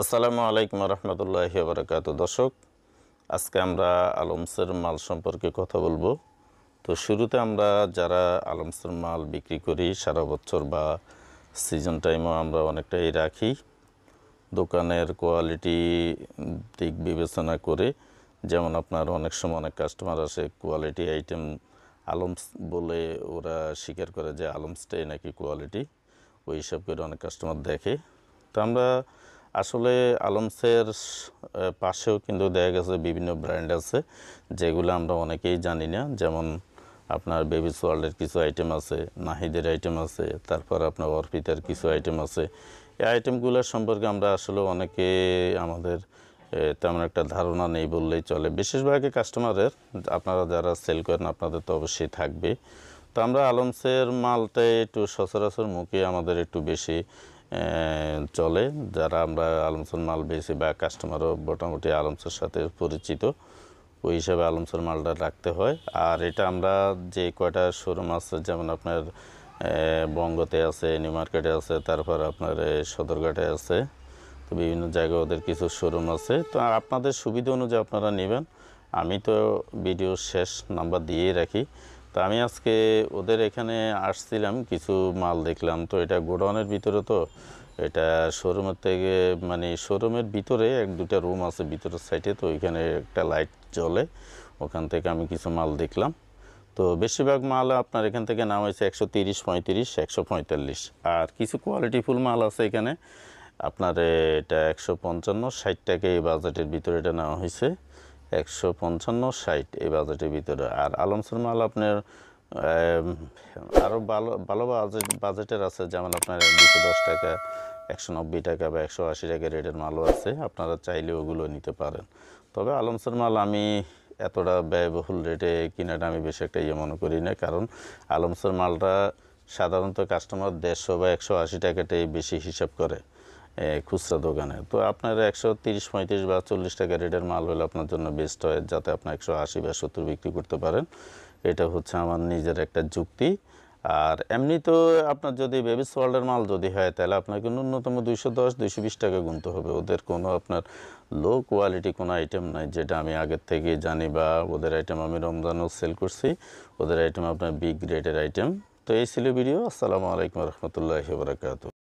আসসালামু আলাইকুম রহমতুল্লাহি ওয়া বারাকাতুহু। দর্শক, আজকে আমরা আলমসের মাল সম্পর্কে কথা বলবো। তো শুরুতে আমরা যারা আলমসের মাল বিক্রি করি সারা বছর বা সিজন টাইমও আমরা অনেকটাই রাখি, দোকানের কোয়ালিটি দিক বিবেচনা করে। যেমন আপনার অনেক সময় অনেক কাস্টমার আসে কোয়ালিটি আইটেম আলমস বলে ওরা স্বীকার করে যে আলমসটাই নাকি কোয়ালিটি, ওই হিসাব করে অনেক কাস্টমার দেখে। তো আমরা আসলে আলমসের পাশেও কিন্তু দেখা গেছে বিভিন্ন ব্র্যান্ড আছে যেগুলো আমরা অনেকেই জানি না। যেমন আপনার বেবিস ওয়ার্ল্ডের কিছু আইটেম আছে, নাহিদের আইটেম আছে, তারপর আপনার অর্পিতার কিছু আইটেম আছে। এই আইটেমগুলোর সম্পর্কে আমরা আসলে অনেকে আমাদের তেমন একটা ধারণা নেই বললেই চলে। বেশিরভাগই কাস্টমারের, আপনারা যারা সেল করেন আপনাদের তো অবশ্যই থাকবে। তো আমরা আলমসের মালটাই একটু সচরাচর মুখে আমাদের একটু বেশি চলে, যারা আমরা আলমসের মাল বেশি বা কাস্টমারও মোটামুটি আলমসের সাথে পরিচিত, ওই হিসাবে আলমসের মালটা রাখতে হয়। আর এটা আমরা যে কয়টা শোরুম আছে, যেমন আপনার বঙ্গতে আছে, নিউ মার্কেটে আছে, তারপর আপনার সদরঘাটে আছে, তো বিভিন্ন জায়গায় ওদের কিছু শোরুম আছে। তো আপনাদের সুবিধা অনুযায়ী আপনারা নেবেন। আমি তো ভিডিও শেষ নাম্বার দিয়েই রাখি। তো আমি আজকে ওদের এখানে আসছিলাম, কিছু মাল দেখলাম। তো এটা গোডাউনের ভিতরে, তো এটা শোরুমের থেকে মানে শোরুমের ভিতরে এক দুটা রুম আছে ভিতরের সাইডে, তো ওইখানে একটা লাইট জ্বলে, ওখান থেকে আমি কিছু মাল দেখলাম। তো বেশিরভাগ মাল আপনার এখান থেকে নেওয়া হয়েছে 130, 35, 145। আর কিছু কোয়ালিটিফুল মাল আছে এখানে আপনার, এটা 155, 60 টাকা এই বাজেটের ভিতরে এটা নেওয়া হয়েছে। 155, 60 এই বাজেটের ভিতরে। আর আলমসের মাল আপনার আরও ভালো ভালো বাজেটের আছে, যেমন আপনার 210 টাকা, 190 টাকা বা 180 টাকা রেটের মালও আছে। আপনারা চাইলে ওগুলো নিতে পারেন। তবে আলমসের মাল আমি এতটা ব্যয়বহুল রেটে কিনাটা আমি বেশি একটা মনে করি না, কারণ আলমসের মালটা সাধারণত কাস্টমার 150 বা 180 টাকাটাই বেশি হিসাব করে খুচরা দোকানে। তো আপনার 130, 35 বা 40 টাকা রেটের মাল হলে আপনার জন্য বেস্ট হয়, যাতে আপনি 180 বা 70 বিক্রি করতে পারেন। এটা হচ্ছে আমার নিজের একটা যুক্তি। আর এমনি তো আপনার যদি বেবিস ওয়ার্ল্ডের মাল যদি হয়, তাহলে আপনাকে ন্যূনতম 210, 220 টাকা গুনতে হবে। ওদের কোনো আপনার লো কোয়ালিটি কোনো আইটেম নাই, যেটা আমি আগের থেকে জানি, বা ওদের আইটেম আমি রমজানও সেল করছি। ওদের আইটেম আপনার বিগ রেটের আইটেম। তো এই ছিল ভিডিও। আসসালামু আলাইকুম রহমতুল্লাহি ওয়া বারাকাতুহু।